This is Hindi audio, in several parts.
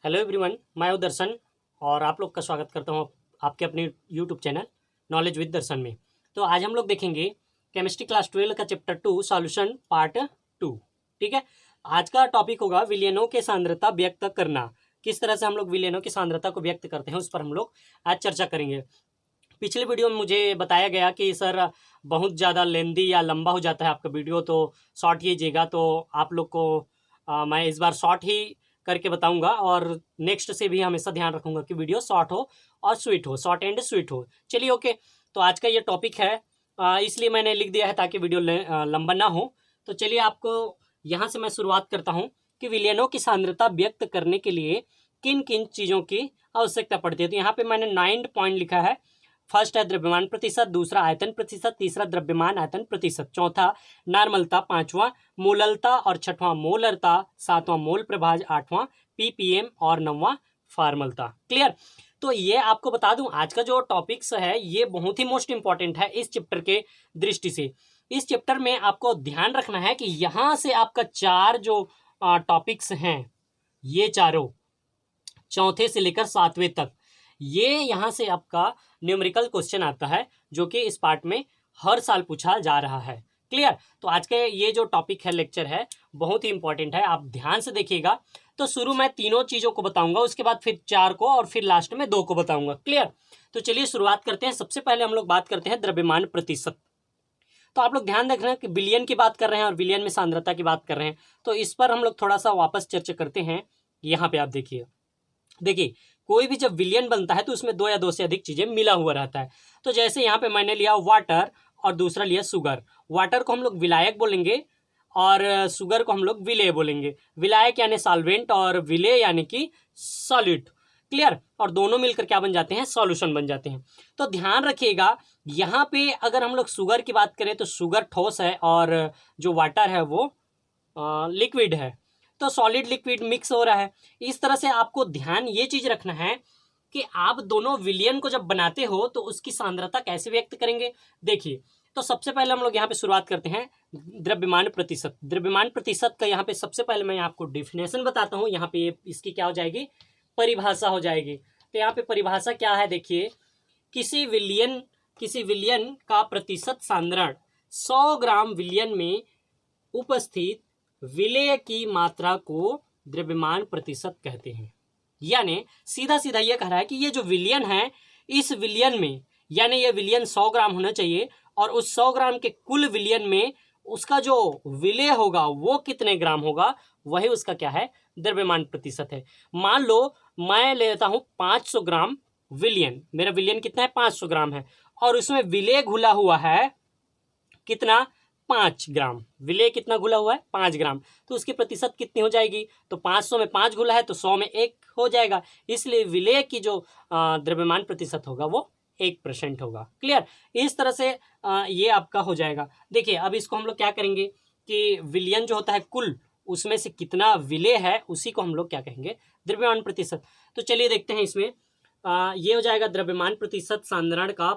हेलो एवरीवन, मैं हूं दर्शन और आप लोग का स्वागत करता हूं आपके अपने यूट्यूब चैनल नॉलेज विद दर्शन में। तो आज हम लोग देखेंगे केमिस्ट्री क्लास 12 का चैप्टर 2 सॉल्यूशन पार्ट 2। ठीक है, आज का टॉपिक होगा विलयनों के सांद्रता व्यक्त करना। किस तरह से हम लोग विलयनों की सांद्रता को व्यक्त करते हैं उस पर हम लोग आज चर्चा करेंगे। पिछले वीडियो में मुझे बताया गया कि सर बहुत ज़्यादा लेंदी या लंबा हो जाता है आपका वीडियो, तो शॉर्ट कीजिएगा। तो आप लोग को मैं इस बार शॉर्ट ही करके बताऊंगा और नेक्स्ट से भी हमेशा ध्यान रखूंगा कि वीडियो शॉर्ट हो और स्वीट हो, शॉर्ट एंड स्वीट हो। चलिए ओके, तो आज का ये टॉपिक है, इसलिए मैंने लिख दिया है ताकि वीडियो लंबा ना हो। तो चलिए आपको यहाँ से मैं शुरुआत करता हूँ कि विलयनों की सांद्रता व्यक्त करने के लिए किन किन चीज़ों की आवश्यकता पड़ती है। तो यहाँ पे मैंने 9 पॉइंट लिखा है। फर्स्ट है द्रव्यमान प्रतिशत, दूसरा आयतन प्रतिशत, तीसरा द्रव्यमान आयतन प्रतिशत, चौथा नॉर्मलता, पांचवा मोललता और छठवां मोलरता, सातवां मोल प्रभाज, आठवां पीपीएम और नौवां फार्मलता। क्लियर? तो ये आपको बता दूं, आज का जो टॉपिक्स है ये बहुत ही मोस्ट इंपॉर्टेंट है इस चैप्टर के दृष्टि से। इस चैप्टर में आपको ध्यान रखना है कि यहाँ से आपका चार जो टॉपिक्स हैं, ये चारों चौथे से लेकर सातवें तक, ये यहाँ से आपका न्यूमेरिकल क्वेश्चन आता है जो कि इस पार्ट में हर साल पूछा जा रहा है। क्लियर? तो आज के ये जो टॉपिक है, लेक्चर है, बहुत ही इंपॉर्टेंट है, आप ध्यान से देखिएगा। तो शुरू में तीनों चीज़ों को बताऊंगा, उसके बाद फिर चार को और फिर लास्ट में दो को बताऊंगा। क्लियर? तो चलिए शुरुआत करते हैं। सबसे पहले हम लोग बात करते हैं द्रव्यमान प्रतिशत। तो आप लोग ध्यान रखना कि बिलियन की बात कर रहे हैं और विलयन में सांद्रता की बात कर रहे हैं, तो इस पर हम लोग थोड़ा सा वापस चर्चा करते हैं। यहाँ पे आप देखिए कोई भी जब विलयन बनता है तो उसमें दो या दो से अधिक चीजें मिला हुआ रहता है। तो जैसे यहाँ पे मैंने लिया वाटर और दूसरा लिया शुगर। वाटर को हम लोग विलायक बोलेंगे और शुगर को हम लोग विलेय बोलेंगे। विलायक यानी सॉल्वेंट और विलेय यानी कि सॉलिड। क्लियर? और दोनों मिलकर क्या बन जाते हैं? सॉल्यूशन बन जाते हैं। तो ध्यान रखिएगा, यहाँ पे अगर हम लोग शुगर की बात करें तो शुगर ठोस है और जो वाटर है वो लिक्विड है। तो सॉलिड लिक्विड मिक्स हो रहा है। इस तरह से आपको ध्यान ये चीज रखना है कि आप दोनों विलयन को जब बनाते हो तो उसकी सांद्रता कैसे व्यक्त करेंगे। देखिए, तो सबसे पहले हम लोग यहाँ पे शुरुआत करते हैं द्रव्यमान प्रतिशत। द्रव्यमान प्रतिशत का यहाँ पे सबसे पहले मैं आपको डेफिनेशन बताता हूँ। यहाँ पे इसकी क्या हो जाएगी? परिभाषा हो जाएगी। तो यहाँ पे परिभाषा क्या है, देखिए, किसी विलयन का प्रतिशत सांद्रण 100 ग्राम विलयन में उपस्थित विलेय की मात्रा को द्रव्यमान प्रतिशत कहते हैं। यानी सीधा सीधा ये कह रहा है कि ये जो विलयन है, इस विलयन में, यानी ये विलयन 100 ग्राम होना चाहिए और उस 100 ग्राम के कुल विलयन में उसका जो विलेय होगा वो कितने ग्राम होगा, वही उसका क्या है? द्रव्यमान प्रतिशत है। मान लो मैं लेता हूं 500 ग्राम विलयन। मेरा विलयन कितना है? 500 ग्राम है और उसमें विलेय घुला हुआ है कितना? 5 ग्राम। विलेय कितना घुला हुआ है? 5 ग्राम। तो उसकी प्रतिशत कितनी हो जाएगी? तो 500 में 5 घुला है तो 100 में 1 हो जाएगा। इसलिए विलेय की जो द्रव्यमान प्रतिशत होगा वो 1% होगा। क्लियर? इस तरह से ये आपका हो जाएगा। देखिए, अब इसको हम लोग क्या करेंगे कि विलयन जो होता है कुल, उसमें से कितना विलेय है उसी को हम लोग क्या कहेंगे? द्रव्यमान प्रतिशत। तो चलिए देखते हैं इसमें। ये हो जाएगा द्रव्यमान प्रतिशत सांद्रण का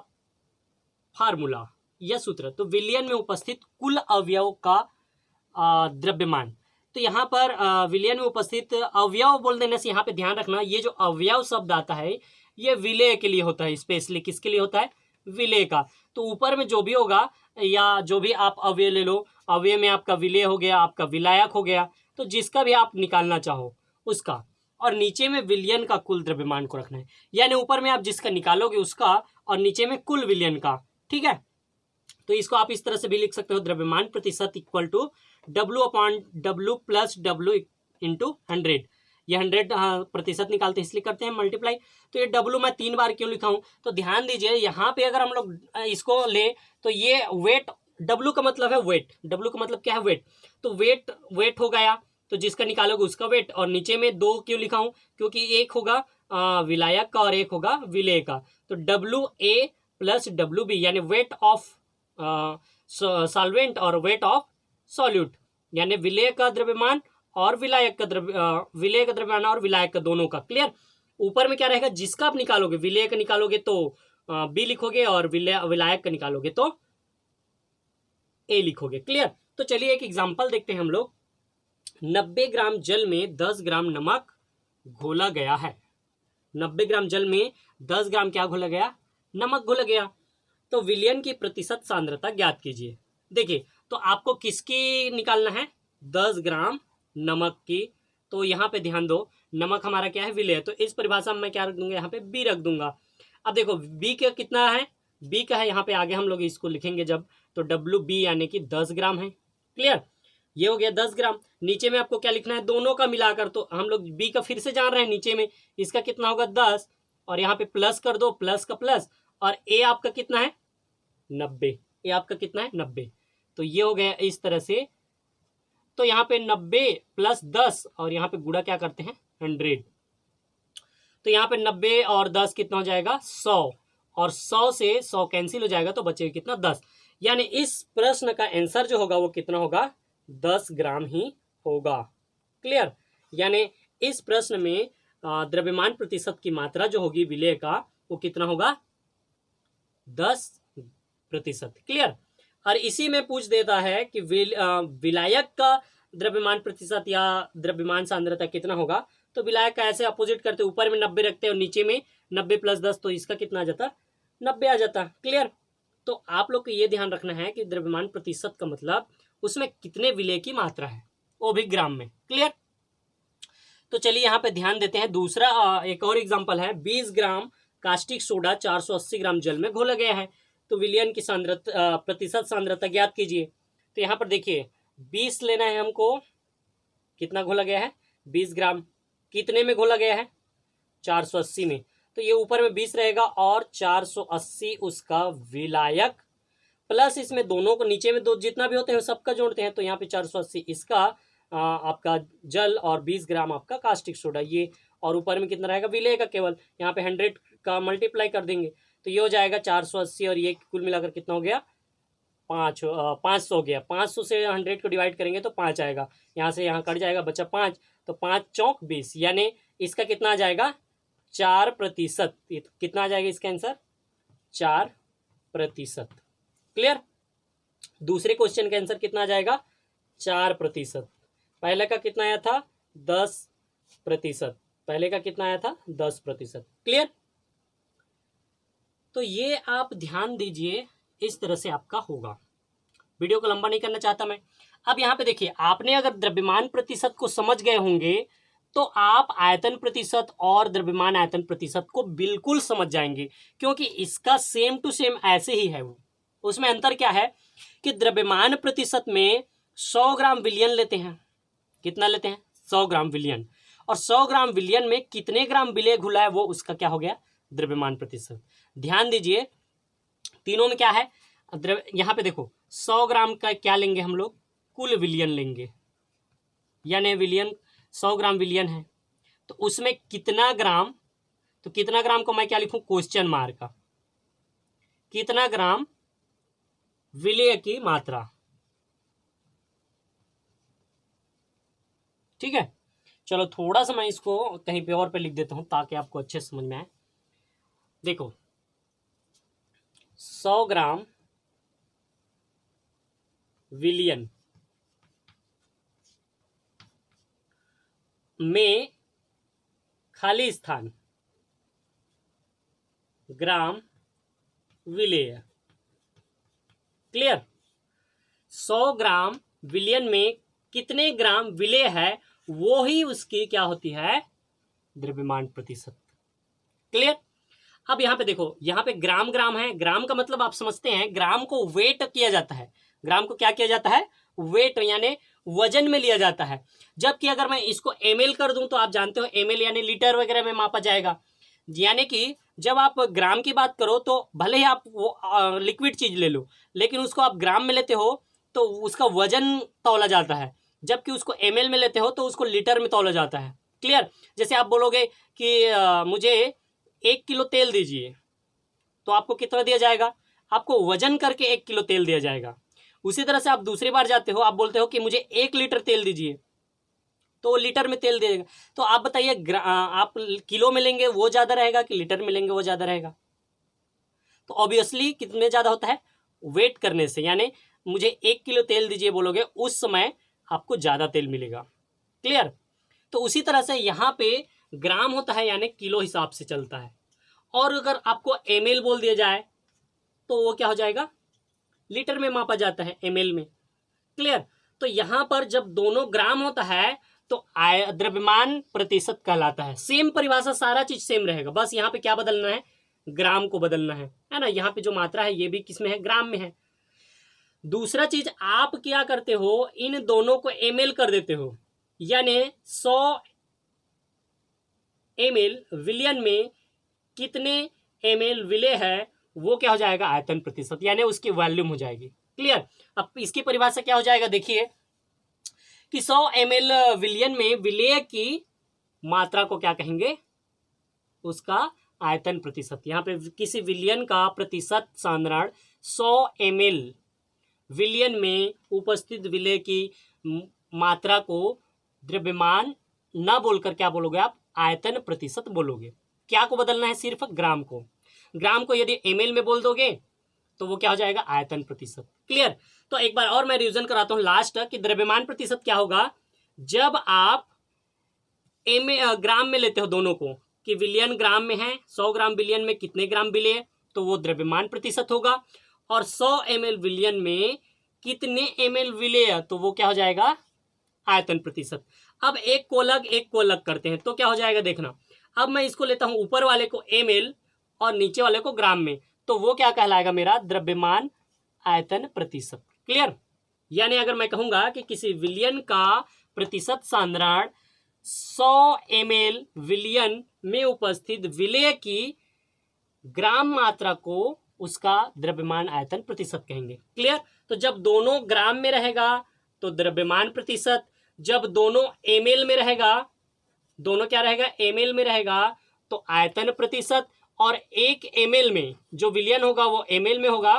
फार्मूला या सूत्र। तो विलयन में उपस्थित कुल अवयव का द्रव्यमान। तो यहाँ पर विलयन में उपस्थित अवयव बोल देने से यहाँ पे ध्यान रखना, ये जो अवयव शब्द आता है ये विलेय के लिए होता है। स्पेशली किसके लिए होता है? विलेय का। तो ऊपर में जो भी होगा या जो भी आप अवयव ले लो, अवयव में आपका विलेय हो गया, आपका विलायक हो गया, तो जिसका भी आप निकालना चाहो उसका, और नीचे में विलयन का कुल द्रव्यमान को रखना है। यानी ऊपर में आप जिसका निकालोगे उसका और नीचे में कुल विलयन का। ठीक है? तो इसको आप इस तरह से भी लिख सकते हो, द्रव्यमान प्रतिशत equal to W/W plus W into 100। ये 100% निकालते हैं इसलिए करते हैं मल्टीप्लाई। तो ये W मैं 3 बार क्यों लिखा हूं? तो ध्यान दीजिए, यहाँ पे अगर हम लोग इसको ले तो ये वेट, W का मतलब है वेट। W का मतलब क्या है? वेट। तो वेट हो गया, तो जिसका निकालोगे उसका वेट। और नीचे में 2 क्यों लिखा हूं? क्योंकि एक होगा विलायक का और एक होगा विलेय का। तो WA प्लस WB यानी वेट ऑफ सॉल्वेंट और वेट ऑफ सॉल्यूट, यानी विलेय का द्रव्यमान और विलायक का द्रव्यमान और विलायक का दोनों का। क्लियर? ऊपर में क्या रहेगा? जिसका आप निकालोगे, विलेय का निकालोगे तो बी लिखोगे और विलायक का निकालोगे तो ए लिखोगे। क्लियर? तो चलिए एक एग्जांपल देखते हैं हम लोग। 90 ग्राम जल में 10 ग्राम नमक घोला गया है। 90 ग्राम जल में 10 ग्राम क्या घोला गया? नमक घोला गया। तो विलयन की प्रतिशत सांद्रता ज्ञात कीजिए। देखिए, तो आपको किसकी निकालना है? 10 ग्राम नमक की। तो यहाँ पे ध्यान दो, नमक हमारा क्या है? विलय। तो इस परिभाषा में मैं क्या रख दूंगा? यहाँ पे बी रख दूंगा। अब देखो बी का कितना है? बी का है यहाँ पे, आगे हम लोग इसको लिखेंगे जब, तो डब्ल्यू बी यानी कि 10 ग्राम है। क्लियर? ये हो गया 10 ग्राम। नीचे में आपको क्या लिखना है? दोनों का मिलाकर। तो हम लोग बी का फिर से जान रहे हैं, नीचे में इसका कितना होगा? 10, और यहाँ पे प्लस कर दो, प्लस का प्लस, और ए आपका कितना है? 90। ए आपका कितना है? 90। तो ये हो गया इस तरह से। तो यहाँ पे 90 प्लस 10, और यहाँ पे गुणा क्या करते हैं? 100। तो यहाँ पे 90 और 10 कितना हो जाएगा? 100, और 100 से 100 कैंसिल हो जाएगा, तो बचेगा कितना? 10। यानी इस प्रश्न का आंसर जो होगा वो कितना होगा? 10 ग्राम ही होगा। क्लियर? यानी इस प्रश्न में द्रव्यमान प्रतिशत की मात्रा जो होगी विलेय का, वो कितना होगा? 10%। क्लियर? और इसी में पूछ देता है कि विलायक का द्रव्यमान प्रतिशत या द्रव्यमान सांद्रता कितना होगा। तो विलायक का ऐसे अपोजिट करते, ऊपर में 90 रखते हैं और नीचे में 90 प्लस 10, तो इसका कितना आ जाता? 90 आ जाता। क्लियर? तो आप लोग को ये ध्यान रखना है कि द्रव्यमान प्रतिशत का मतलब उसमें कितने विलेय की मात्रा है, वो भी ग्राम में। क्लियर? तो चलिए यहाँ पे ध्यान देते हैं। दूसरा एक और एग्जांपल है। 20 ग्राम कास्टिक सोडा 480 ग्राम जल में घोला गया है, तो विलयन की सांद्रता प्रतिशत सांद्रता ज्ञात कीजिए। तो यहाँ पर देखिए 20 लेना है हमको। कितना घोला गया है? 20 ग्राम। कितने में घोला गया है? 480 में। तो ये ऊपर में 20 रहेगा और 480 उसका विलायक, प्लस इसमें दोनों को नीचे में दो जितना भी होते हैं सबका जोड़ते हैं, तो यहाँ पे 480 इसका आपका जल और 20 ग्राम आपका कास्टिक सोडा, ये, और ऊपर में कितना रहेगा? विलेय का केवल। यहाँ पे 100 का मल्टीप्लाई कर देंगे, तो ये हो जाएगा 480, और ये कुल मिलाकर कितना हो गया? 500 हो गया। 500 से 100 को डिवाइड करेंगे तो 5 आएगा। यहाँ से यहाँ कट जाएगा, बचा 5, तो 5 चौक 20, यानी इसका कितना आ जाएगा? 4%। कितना आ जाएगा इसका आंसर? 4%। क्लियर? दूसरे क्वेश्चन का आंसर कितना आ जाएगा? 4%। पहले का कितना आया था? 10%। पहले का कितना आया था? 10%। क्लियर? तो ये आप ध्यान दीजिए, इस तरह से आपका होगा। वीडियो को लंबा नहीं करना चाहता मैं। अब यहाँ पे देखिए, आपने अगर द्रव्यमान प्रतिशत को समझ गए होंगे तो आप आयतन प्रतिशत और द्रव्यमान आयतन प्रतिशत को बिल्कुल समझ जाएंगे, क्योंकि इसका सेम टू सेम ऐसे ही है। वो उसमें अंतर क्या है कि द्रव्यमान प्रतिशत में 100 ग्राम विलयन लेते हैं। कितना लेते हैं? 100 ग्राम विलयन। और 100 ग्राम विलयन में कितने ग्राम विलेय घुला है, वो उसका क्या हो गया? द्रव्यमान प्रतिशत। ध्यान दीजिए, तीनों में क्या है? यहाँ पे देखो 100 ग्राम का क्या लेंगे हम लोग? कुल विलयन लेंगे, यानी विलयन 100 ग्राम विलयन है, तो उसमें कितना ग्राम, तो कितना ग्राम को मैं क्या लिखूं? क्वेश्चन मार्क का। कितना ग्राम विलेय की मात्रा। ठीक है, चलो थोड़ा सा मैं इसको कहीं पे और पे लिख देता हूं ताकि आपको अच्छे समझ में आए। देखो 100 ग्राम विलयन में खाली स्थान ग्राम विलेय। क्लियर? 100 ग्राम विलयन में कितने ग्राम विलेय है, वो ही उसकी क्या होती है? द्रव्यमान प्रतिशत। क्लियर? अब यहाँ पे देखो, यहाँ पे ग्राम ग्राम है। ग्राम का मतलब आप समझते हैं, ग्राम को वेट किया जाता है। ग्राम को क्या किया जाता है? वेट, यानी वजन में लिया जाता है। जबकि अगर मैं इसको एमएल कर दूं तो आप जानते हो एमएल यानी लीटर वगैरह में मापा जाएगा। यानी कि जब आप ग्राम की बात करो तो भले ही आप वो लिक्विड चीज ले लो, लेकिन उसको आप ग्राम में लेते हो तो उसका वजन तौला जाता है, जबकि उसको एमएल में लेते हो तो उसको लीटर में तौला जाता है। क्लियर? जैसे आप बोलोगे कि मुझे 1 किलो तेल दीजिए, तो आपको कितना दिया जाएगा? आपको वजन करके 1 किलो तेल दिया जाएगा। उसी तरह से आप दूसरी बार जाते हो, आप बोलते हो कि मुझे 1 लीटर तेल दीजिए, तो लीटर में तेल देगा। तो आप बताइए, आप किलो में लेंगे वो ज़्यादा रहेगा कि लीटर में लेंगे वो ज़्यादा रहेगा? तो ऑब्वियसली कितने ज़्यादा होता है? वेट करने से। यानी मुझे 1 किलो तेल दीजिए बोलोगे, उस समय आपको ज़्यादा तेल मिलेगा। क्लियर? तो उसी तरह से यहाँ पे ग्राम होता है यानी किलो हिसाब से चलता है, और अगर आपको ml बोल दिया जाए तो वो क्या हो जाएगा, लीटर में मापा जाता है, ml में। क्लियर। तो यहां पर जब दोनों ग्राम होता है तो द्रव्यमान प्रतिशत कहलाता है। सेम परिभाषा, सारा चीज सेम रहेगा, बस यहाँ पे क्या बदलना है, ग्राम को बदलना है ना। यहाँ पे जो मात्रा है ये भी किसमें है, ग्राम में है। दूसरा चीज, आप क्या करते हो, इन दोनों को ml कर देते हो, यानी 100 ml विलियन में कितने ml विले है वो क्या हो जाएगा, आयतन प्रतिशत, यानी उसकी वॉल्यूम हो जाएगी। क्लियर। अब इसकी परिभाषा क्या हो जाएगा, देखिए कि 100 ml विलियन में विलेय की मात्रा को क्या कहेंगे, उसका आयतन प्रतिशत। यहाँ पे किसी विलियन का प्रतिशत सांद्रण 100 ml विलियन में उपस्थित विलेय की मात्रा को द्रव्यमान न बोलकर क्या बोलोगे आप, आयतन प्रतिशत बोलोगे। क्या को बदलना है, सिर्फ ग्राम को। ग्राम को यदि ml में बोल दोगे तो वो क्या हो जाएगा, आयतन प्रतिशत। क्लियर। तो एक बार और मैं रिवीजन कराता हूं लास्ट, कि द्रव्यमान प्रतिशत क्या होगा, जब आप ग्राम में लेते हो दोनों को, कि विलियन ग्राम में है, 100 ग्राम विलियन में कितने ग्राम विलेय, तो वो द्रव्यमान प्रतिशत होगा। और 100 ml विलियन में कितने ml विलेय, तो वो क्या हो जाएगा, आयतन प्रतिशत। अब एक को अलग करते हैं तो क्या हो जाएगा, देखना। अब मैं इसको लेता हूं ऊपर वाले को ml और नीचे वाले को ग्राम में, तो वो क्या कहलाएगा मेरा, द्रव्यमान आयतन प्रतिशत। क्लियर। यानी अगर मैं कहूंगा कि किसी विलियन का प्रतिशत सांद्रण 100 ml विलियन में उपस्थित विलेय की ग्राम मात्रा को उसका द्रव्यमान आयतन प्रतिशत कहेंगे। क्लियर। तो जब दोनों ग्राम में रहेगा तो द्रव्यमान प्रतिशत, जब दोनों ml में रहेगा, दोनों क्या रहेगा, ml में रहेगा, तो आयतन प्रतिशत। और 1 ml में जो विलियन होगा वो ml में होगा,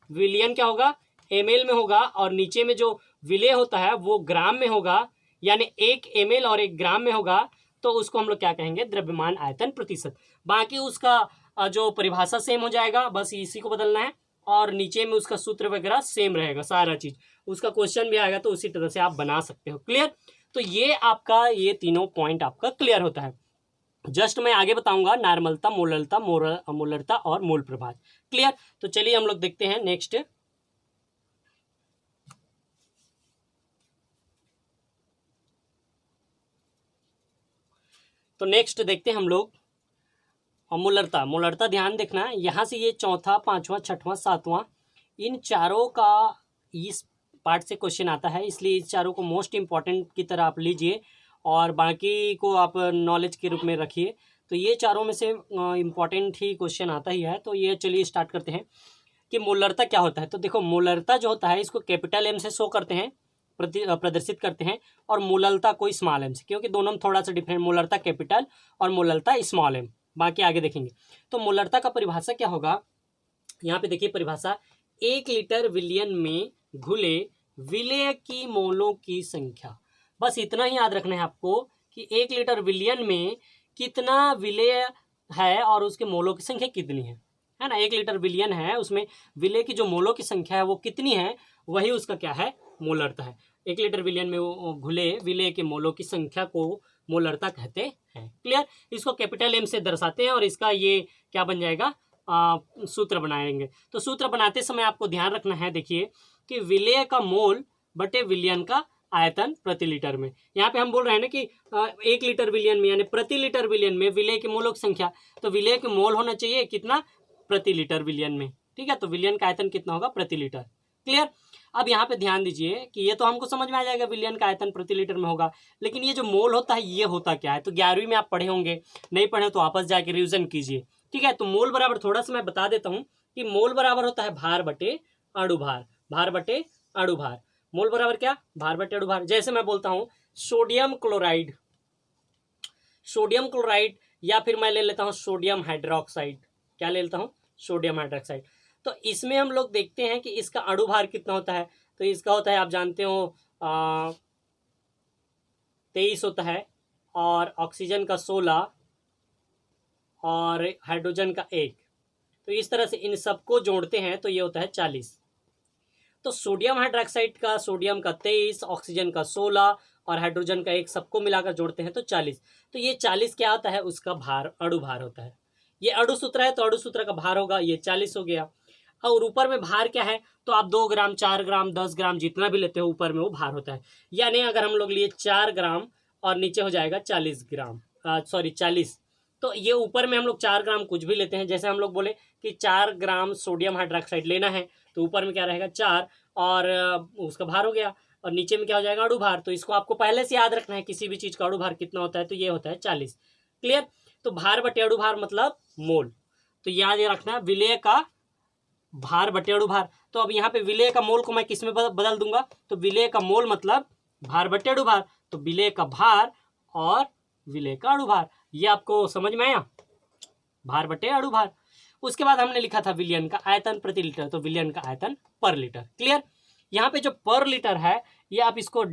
विलियन क्या होगा, ml में होगा, और नीचे में जो विलेय होता है वो ग्राम में होगा, यानी 1 ml और 1 ग्राम में होगा, तो उसको हम लोग क्या कहेंगे, द्रव्यमान आयतन प्रतिशत। बाकी उसका जो परिभाषा सेम हो जाएगा, बस इसी को बदलना है, और नीचे में उसका सूत्र वगैरह सेम रहेगा, सारा चीज। उसका क्वेश्चन भी आएगा तो उसी तरह से आप बना सकते हो। क्लियर। तो ये आपका, ये तीनों पॉइंट आपका क्लियर होता है। जस्ट मैं आगे बताऊंगा नॉर्मलता, मोलरता, मोलरता और मोल प्रभाव। क्लियर। तो चलिए हम लोग देखते हैं नेक्स्ट। तो नेक्स्ट देखते हैं हम लोग मोलरता। मोलरता ध्यान देखना, यहां से ये चौथा, पांचवा, छठवां, सातवां, इन चारों का इस पार्ट से क्वेश्चन आता है, इसलिए इस चारों को मोस्ट इंपॉर्टेंट की तरह आप लीजिए और बाकी को आप नॉलेज के रूप में रखिए। तो ये चारों में से इंपॉर्टेंट ही क्वेश्चन आता ही है। तो ये चलिए स्टार्ट करते हैं कि मोलरता क्या होता है। तो देखो, मोलरता जो होता है इसको कैपिटल M से शो करते हैं, प्रदर्शित करते हैं, और मोलरता को स्मॉल m से, क्योंकि दोनों में थोड़ा सा डिफरेंट, मोलरता कैपिटल और मोलरता स्मॉल m। बाकी आगे देखेंगे। तो मोलरता का परिभाषा क्या होगा, यहाँ पे देखिए परिभाषा, 1 लीटर विलियन में घुले विलेय की मोलों की संख्या। बस इतना ही याद रखना है आपको कि 1 लीटर विलियन में कितना विलेय है और उसके मोलों की संख्या कितनी है ना। 1 लीटर विलियन है, उसमें विलेय की जो मोलों की संख्या है वो कितनी है, वही उसका क्या है, मोलरता है। 1 लीटर विलियन में वो घुले विलेय के मोलों की संख्या को मोलरता कहते हैं। क्लियर। इसको कैपिटल M से दर्शाते हैं और इसका ये क्या बन जाएगा, सूत्र बनाएंगे। तो सूत्र बनाते समय आपको ध्यान रखना है, देखिए कि विलेय का मोल बटे विलियन का आयतन प्रति लीटर में। यहाँ पे हम बोल रहे हैं ना कि 1 लीटर विलियन में, यानी प्रति लीटर विलियन में विलेय के मोलों की संख्या, तो विलेय के मोल होना चाहिए कितना, प्रति लीटर विलियन में। ठीक है। तो विलियन का आयतन कितना होगा, प्रति लीटर। क्लियर। अब यहाँ पे ध्यान दीजिए कि ये तो हमको समझ में आ जाएगा, विलियन का आयतन प्रति लीटर में होगा, लेकिन ये जो मोल होता है ये होता क्या है। तो 11वीं में आप पढ़े होंगे, नहीं पढ़े तो वापस जाके रिविजन कीजिए। ठीक है। तो मोल बराबर, थोड़ा सा मैं बता देता हूँ कि मोल बराबर होता है भार बटे अणुभार, भार बटे अणुभार। मोल बराबर क्या, भार बटे अणुभार। जैसे मैं बोलता हूँ सोडियम क्लोराइड, सोडियम क्लोराइड, या फिर मैं ले लेता हूँ सोडियम हाइड्रोक्साइड। क्या ले लेता हूँ, सोडियम हाइड्रोक्साइड। तो इसमें हम लोग देखते हैं कि इसका अणुभार कितना होता है। तो इसका होता है, आप जानते हो 23 होता है, और ऑक्सीजन का 16 और हाइड्रोजन का 1। तो इस तरह से इन सबको जोड़ते हैं तो ये होता है 40। तो सोडियम हाइड्रोक्साइड का, सोडियम का 23, ऑक्सीजन का 16 और हाइड्रोजन का एक, सबको मिलाकर जोड़ते हैं तो 40। तो ये 40 क्या होता है, उसका भार, अणु भार होता है। ये अणु सूत्र है तो अणु सूत्र का भार होगा, ये 40 हो गया। और ऊपर में भार क्या है, तो आप 2 ग्राम 4 ग्राम 10 ग्राम जितना भी लेते हो ऊपर में वो भार होता है। यानी अगर हम लोग लिए 4 ग्राम और नीचे हो जाएगा 40 ग्राम, सॉरी 40, तो ये ऊपर में हम लोग 4 ग्राम कुछ भी लेते हैं, जैसे हम लोग बोले कि 4 ग्राम सोडियम हाइड्रोक्साइड लेना है, तो ऊपर में क्या रहेगा 4 और उसका भार हो गया, और नीचे में क्या हो जाएगा अणु भार। तो इसको आपको पहले से याद रखना है, किसी भी चीज का अणु भार कितना होता है, तो ये होता है 40। क्लियर। तो भार बटे अणु भार मतलब मोल, तो याद ये रखना विलेय का भार बटे अणु भार। तो अब यहाँ पे विलेय का मोल को मैं किस में बदल दूंगा, तो विलेय का मोल मतलब भार बटे अणु भार, तो विलेय का भार और विलेय का अणु भार, ये आपको समझ में आया, भार बटे अणु भार। उसके बाद हमने लिखा था विलयन का आयतन प्रति लीटर, तो विलयन का आयतन पर लीटर। क्लियर। यहाँ पे जो पर लीटर है ये आप इसको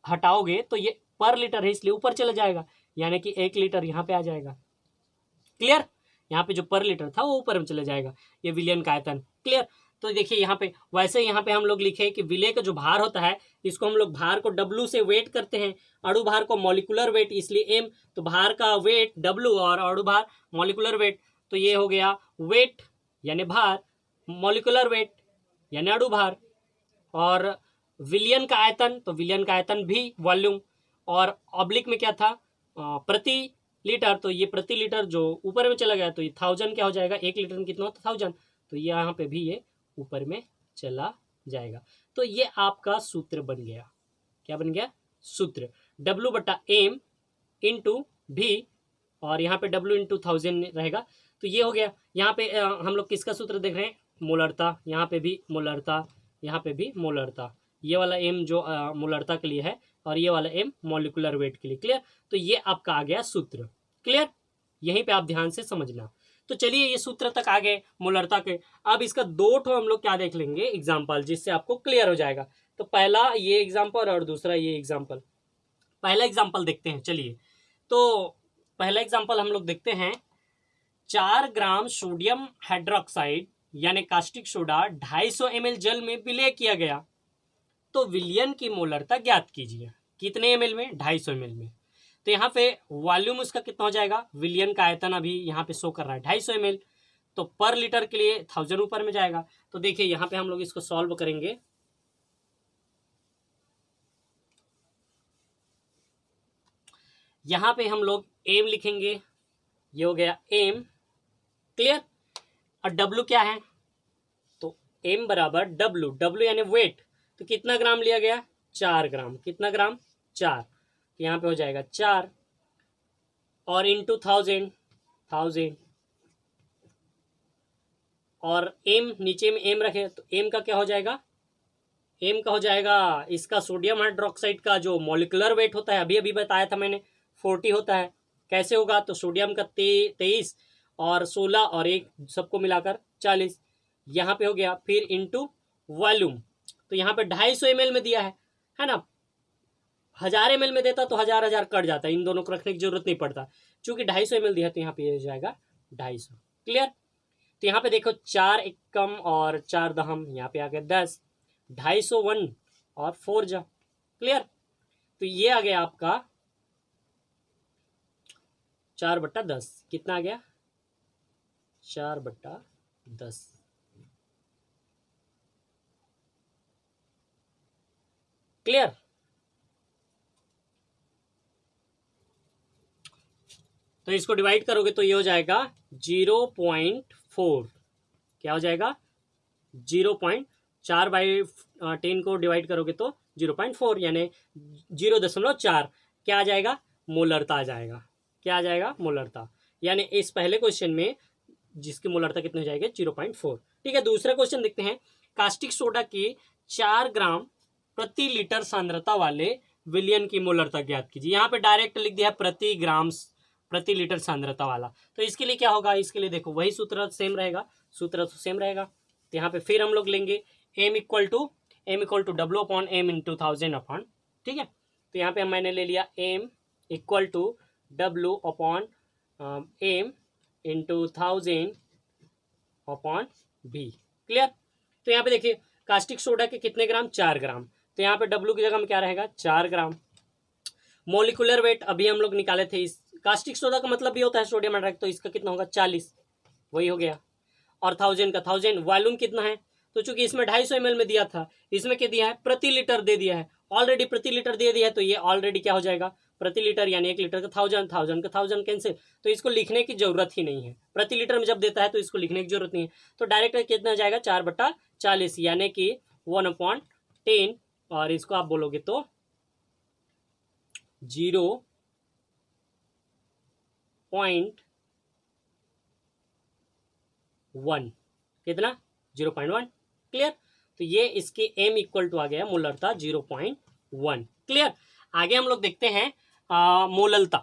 हटाओगे तो ये पर लीटर है इसलिए ऊपर चला जाएगा, यानी कि 1 लीटर यहाँ पे आ जाएगा। क्लियर। यहाँ पे जो पर लीटर था वो ऊपर में चला जाएगा, ये विलयन का आयतन। क्लियर। तो देखिए यहाँ पे वैसे यहाँ पे हम लोग लिखे कि विलेय का जो भार होता है इसको हम लोग भार को W से वेट करते हैं, अणु भार को मॉलिक्यूलर वेट इसलिए M, तो भार का वेट W और अणु भार मॉलिक्यूलर वेट, तो ये हो गया वेट यानी भार, मॉलिक्यूलर वेट यानी अणु भार, और विलयन का आयतन, तो विलयन का आयतन भी वॉल्यूम, और ऑब्लिक में क्या था प्रति लीटर, तो ये प्रति लीटर जो ऊपर में चला गया तो ये 1000 क्या हो जाएगा, 1 लीटर में कितना होता है 1000, तो ये यहाँ पे भी ये ऊपर में चला जाएगा। तो ये आपका सूत्र बन गया, क्या बन गया सूत्र, W बटा M इंटू भी, और यहाँ पे W इंटू 1000 रहेगा, तो ये हो गया। यहाँ पे हम लोग किसका सूत्र देख रहे हैं, मोलरता, यहाँ पे भी मोलरता, यहाँ पे भी मोलरता, ये वाला M जो मोलरता के लिए है और ये वाला M मॉलिक्यूलर वेट के लिए। क्लियर। तो ये आपका आ गया सूत्र। क्लियर। यहीं पे आप ध्यान से समझना। तो चलिए ये सूत्र तक आ गए मोलरता के। अब इसका 2 ठो हम लोग क्या देख लेंगे एग्जाम्पल, जिससे आपको क्लियर हो जाएगा। तो पहला ये एग्जाम्पल और दूसरा ये एग्जाम्पल। पहला एग्जाम्पल देखते हैं, चलिए। तो पहला एग्जाम्पल हम लोग देखते हैं, 4 ग्राम सोडियम हाइड्रोक्साइड यानी कास्टिक सोडा 250 ml जल में विलय किया गया, तो विलयन की मोलरता ज्ञात कीजिए। कितने ml में, 250 ml में। तो यहाँ पे वॉल्यूम उसका कितना हो जाएगा, विलयन का आयतन अभी यहाँ पे शो कर रहा है 250 ml, तो पर लीटर के लिए 1000 ऊपर में जाएगा। तो देखिए यहाँ पे हम लोग इसको सॉल्व करेंगे, यहाँ पे हम लोग एम लिखेंगे, ये हो गया एम। क्लियर। और डब्ल्यू क्या है, तो एम बराबर डब्ल्यू, डब्ल्यू यानी वेट, तो कितना ग्राम लिया गया 4 ग्राम, कितना ग्राम 4, तो यहाँ पे हो जाएगा 4 और इंटू 1000, और एम नीचे में एम रखे तो एम का क्या हो जाएगा, एम का हो जाएगा इसका सोडियम हाइड्रोक्साइड का जो मॉलिक्यूलर वेट होता है, अभी अभी बताया था मैंने 40 होता है। कैसे होगा, तो सोडियम का 23 और 16 और 1 सबको मिलाकर 40, यहाँ पे हो गया। फिर इंटू वॉल्यूम, तो यहाँ पे 250 ml में दिया है ना, 1000 ml में देता तो 1000 कट जाता, इन दोनों को रखने की जरूरत नहीं पड़ता। चूंकि 250 ml दिया तो यहाँ पे हो जाएगा 250। क्लियर। तो यहाँ पे देखो 4 एकम और 4 दहम, यहाँ पे आ गया 10, 250 1 और 4 जा। क्लियर। तो ये आ गया आपका 4/10, कितना आ गया 4/10। क्लियर। तो इसको डिवाइड करोगे तो ये हो जाएगा 0.4, क्या हो जाएगा 0.4/10 को डिवाइड करोगे तो 0.4 यानी 0.4 क्या आ जाएगा, मोलरता आ जाएगा। क्या आ जाएगा, मोलरता। यानी इस पहले क्वेश्चन में जिसकी मोलरता कितनी हो जाएगी 0.4। ठीक है। दूसरा क्वेश्चन देखते हैं, कास्टिक सोडा की 4 ग्राम प्रति लीटर सांद्रता वाले विलयन की मोलरता ज्ञात कीजिए। यहाँ पे डायरेक्ट लिख दिया प्रति ग्राम प्रति लीटर सांद्रता वाला, तो इसके लिए क्या होगा, इसके लिए देखो वही सूत्र सेम रहेगा, सूत्र तो सेम रहेगा। तो यहाँ पे फिर हम लोग लेंगे m equal to W upon m into 1000 upon, ठीक है। तो यहाँ पे मैंने ले लिया m equal to W upon m into 1000 upon b। Clear. तो यहाँ पे देखिए कास्टिक सोडा के कितने ग्राम, 4 ग्राम, तो यहाँ पे W की जगह में क्या रहेगा 4 ग्राम। मोलिकुलर वेट अभी हम लोग निकाले थे, इस कास्टिक सोडा का मतलब भी होता है सोडियम हाइड्राइड, तो इसका कितना होगा 40, वही हो गया। और 1000 का 1000 वॉल्यूम कितना है, तो चूंकि इसमें 250 ml में दिया था, इसमें क्या दिया है प्रति लीटर दे दिया है, ऑलरेडी प्रति लीटर दे दिया है, तो ये ऑलरेडी क्या हो जाएगा प्रति लीटर, यानी 1 लीटर का 1000, 1000 का 1000 कैंसिल, तो इसको लिखने की जरूरत ही नहीं है। प्रति लीटर में जब देता है तो इसको लिखने की जरूरत नहीं है, तो डायरेक्ट कितना जाएगा 4/40, यानी कि 1/10, और इसको आप बोलोगे तो 0.1, कितना 0.1। क्लियर, तो ये इसकी m इक्वल टू आ गया मोलरता 0.1। क्लियर, आगे हम लोग देखते हैं मोललता।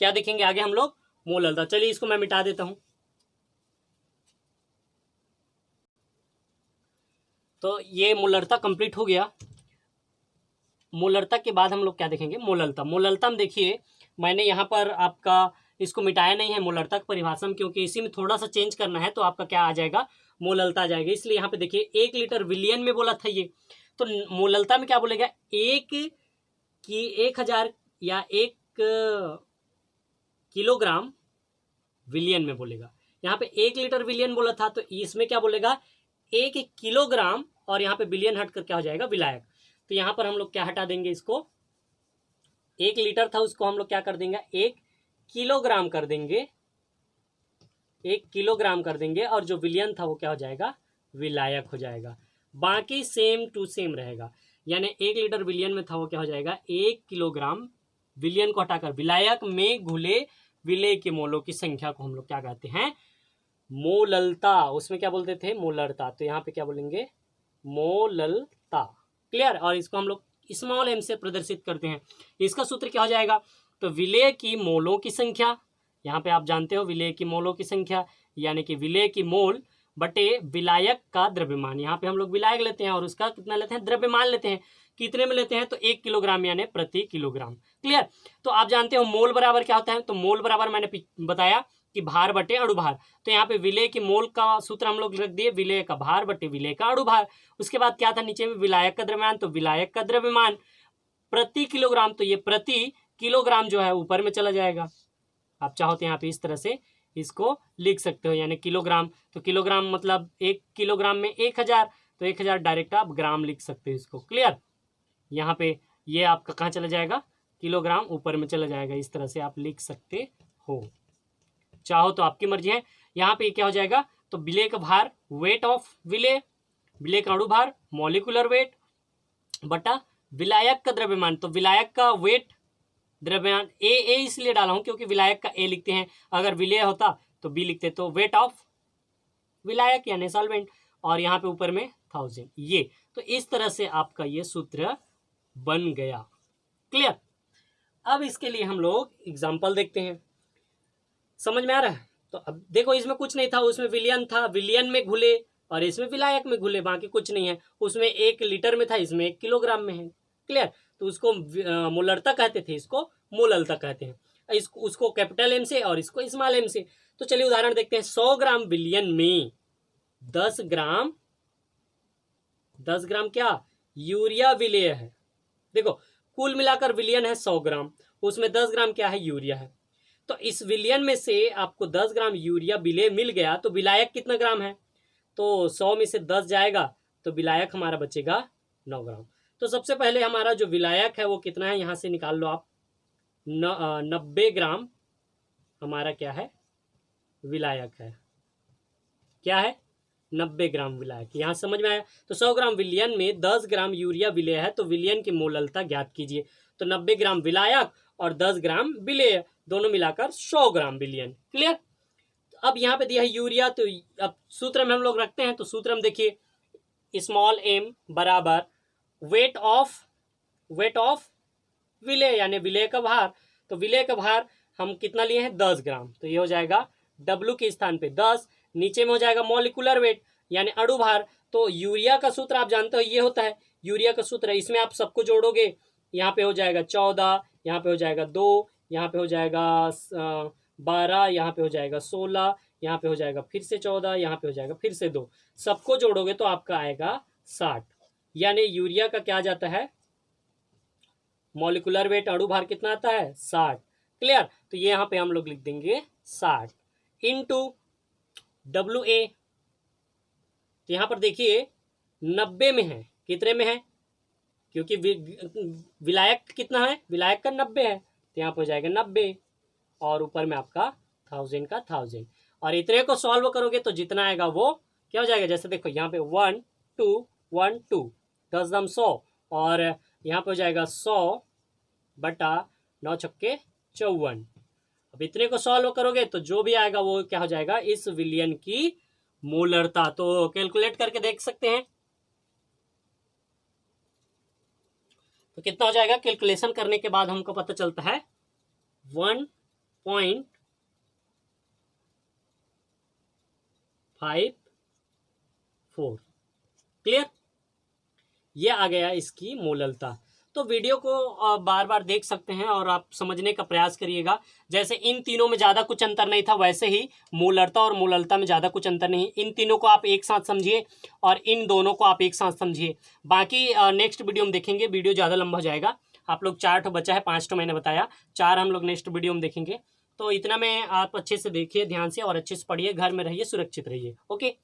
क्या देखेंगे आगे हम लोग मोललता। चलिए इसको मैं मिटा देता हूं। तो ये मोलरता कंप्लीट हो गया। मोलरता के बाद हम लोग क्या देखेंगे मोललता। मोललता में देखिए मैंने यहाँ पर आपका इसको मिटाया नहीं है मोलरता की परिभाषा में, क्योंकि इसी में थोड़ा सा चेंज करना है, तो आपका क्या आ जाएगा मोललता आ जाएगा। इसलिए यहाँ पे देखिए 1 लीटर विलियन में बोला था ये, तो मोललता में क्या बोलेगा 1000 या 1 किलोग्राम विलियन में बोलेगा। यहाँ पे 1 लीटर विलियन बोला था, तो इसमें क्या बोलेगा 1 किलोग्राम, और यहाँ पे बिलियन हटकर क्या हो जाएगा विलायक। तो यहाँ पर हम लोग क्या हटा देंगे, इसको 1 लीटर था उसको हम लोग क्या कर देंगे 1 किलोग्राम कर देंगे, 1 किलोग्राम कर देंगे, और जो विलियन था वो क्या हो जाएगा विलायक हो जाएगा। बाकी सेम टू सेम रहेगा, यानी 1 लीटर विलियन में था वो क्या हो जाएगा 1 किलोग्राम, विलियन को हटाकर विलायक में घुले विलेय के मोलों की संख्या को हम लोग क्या कहते हैं मोललता। उसमें क्या बोलते थे मोलरता, तो यहाँ पे क्या बोलेंगे मोललता। क्लियर, और इसको हम लोग स्मॉल m से प्रदर्शित करते हैं। इसका सूत्र क्या हो जाएगा, तो विलेय की मोलों की संख्या, यहाँ पे आप जानते हो विलेय की मोलों की संख्या, यानी कि विलेय की मोल बटे विलायक का द्रव्यमान। यहाँ पे हम लोग विलायक लेते हैं और उसका कितना लेते हैं द्रव्यमान लेते हैं, कितने में लेते हैं तो 1 किलोग्राम यानी प्रति किलोग्राम। क्लियर, तो आप जानते हो मोल बराबर क्या होता है, तो मोल बराबर मैंने बताया कि भार बटे अणुभार। तो यहाँ पे विलेय की मोल का सूत्र हम लोग रख दिए विलेय का भार बटे विलेय का अणुभार। उसके बाद क्या था नीचे में विलायक का द्रव्यमान, तो विलायक का द्रव्यमान प्रति किलोग्राम, तो ये प्रति किलोग्राम जो है ऊपर में चला जाएगा। आप चाहो तो यहाँ पे इस तरह से इसको लिख सकते हो, यानी किलोग्राम, तो किलोग्राम मतलब 1 किलोग्राम में 1000, तो 1000 डायरेक्ट आप ग्राम लिख सकते हो इसको। क्लियर, यहाँ पे ये आपका कहाँ चला जाएगा किलोग्राम ऊपर में चला जाएगा, इस तरह से आप लिख सकते हो, चाहो तो आपकी मर्जी है। यहाँ पे क्या हो जाएगा, तो विलेय का भार वेट ऑफ विलेय, विलेय का अणुभार मॉलिक्यूलर वेट बटा विलायक का द्रव्यमान, तो विलायक का वेट द्रव्यमान ए इसलिए डाला हूं क्योंकि विलायक का ए लिखते हैं, अगर विलेय होता तो बी लिखते, तो वेट ऑफ विलायक यानी सॉल्वेंट, और यहाँ पे ऊपर में 1000 ये। तो इस तरह से आपका ये सूत्र बन गया। क्लियर, अब इसके लिए हम लोग एग्जाम्पल देखते हैं, समझ में आ रहा है। तो अब देखो इसमें कुछ नहीं था, उसमें विलियन था, विलियन में घुले, और इसमें विलायक में घुले, बाकी कुछ नहीं है। उसमें 1 लीटर में था, इसमें 1 किलोग्राम में है। क्लियर, तो उसको मोलरता कहते थे, इसको मोललता कहते हैं, इसको उसको कैपिटल एम से और इसको स्मॉल एम से। तो चलिए उदाहरण देखते हैं। 100 ग्राम विलियन में 10 ग्राम क्या यूरिया विलेय है। देखो कुल मिलाकर विलियन है 100 ग्राम, उसमें 10 ग्राम क्या है यूरिया है। तो इस विलियन में से आपको 10 ग्राम यूरिया विलेय मिल गया, तो विलायक कितना ग्राम है, तो 100 में से 10 जाएगा तो विलायक हमारा बचेगा 9 ग्राम। तो सबसे पहले हमारा जो विलायक है वो कितना है, यहाँ से निकाल लो आप 90 ग्राम हमारा क्या है विलायक है, क्या है 90 ग्राम विलायक। यहाँ समझ में आया। तो 100 ग्राम विलियन में 10 ग्राम यूरिया विलेय है, तो विलियन की मोललता ज्ञात कीजिए। तो 90 ग्राम विलायक और 10 ग्राम विलेय दोनों मिलाकर 100 ग्राम विलियन। क्लियर, अब यहाँ पे दिया है यूरिया, तो अब सूत्र में हम लोग रखते हैं। तो सूत्र में देखिए स्मॉल m बराबर वेट ऑफ विलेय यानी विलेय का भार। तो विलेय का भार हम कितना लिए हैं 10 ग्राम, तो ये हो जाएगा W के स्थान पे 10, नीचे में हो जाएगा मॉलिक्यूलर वेट यानी अणुभार। तो यूरिया का सूत्र आप जानते हो ये होता है, यूरिया का सूत्र है, इसमें आप सबको जोड़ोगे, यहाँ पे हो जाएगा 14, यहाँ पे हो जाएगा 2, यहाँ पे हो जाएगा 12, यहाँ पे हो जाएगा 16, यहाँ पे हो जाएगा फिर से 14, यहाँ पे हो जाएगा फिर से 2, सबको जोड़ोगे तो आपका आएगा 60, यानी यूरिया का क्या आ जाता है मॉलिकुलर वेट अणु भार कितना आता है 60। क्लियर, तो ये यहाँ पे हम लोग लिख देंगे 60 इंटू WA। तो यहाँ पर देखिए 90 में है, कितने में है, क्योंकि विलायक कितना है, विलायक का 90 है, तो यहाँ पर हो जाएगा 90 और ऊपर में आपका 1000 का 1000। और इतने को सॉल्व करोगे तो जितना आएगा वो क्या हो जाएगा, जैसे देखो यहाँ पे 1 2 1 2 10 दम 100 और यहाँ पे हो जाएगा 100 बटा 9 छक्के 54। अब इतने को सॉल्व करोगे तो जो भी आएगा वो क्या हो जाएगा, इस विलयन की मोलरता। तो कैलकुलेट करके देख सकते हैं, तो कितना हो जाएगा, कैलकुलेशन करने के बाद हमको पता चलता है 1.54। क्लियर, ये आ गया इसकी मोलरता। तो वीडियो को बार बार देख सकते हैं और आप समझने का प्रयास करिएगा। जैसे इन तीनों में ज़्यादा कुछ अंतर नहीं था, वैसे ही मोलरता और मोलरता में ज़्यादा कुछ अंतर नहीं। इन तीनों को आप एक साथ समझिए और इन दोनों को आप एक साथ समझिए। बाकी नेक्स्ट वीडियो में देखेंगे, वीडियो ज़्यादा लंबा हो जाएगा। आप लोग 4 ठो बचा है, 5 ठो मैंने बताया, 4 हम लोग नेक्स्ट वीडियो में देखेंगे। तो इतना में आप अच्छे से देखिए, ध्यान से, और अच्छे से पढ़िए, घर में रहिए, सुरक्षित रहिए। ओके,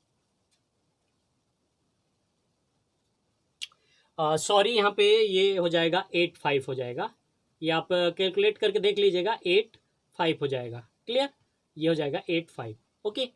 सॉरी यहाँ पे ये हो जाएगा 85 हो जाएगा, ये आप कैलकुलेट करके देख लीजिएगा, 85 हो जाएगा। क्लियर, ये हो जाएगा 85। ओके।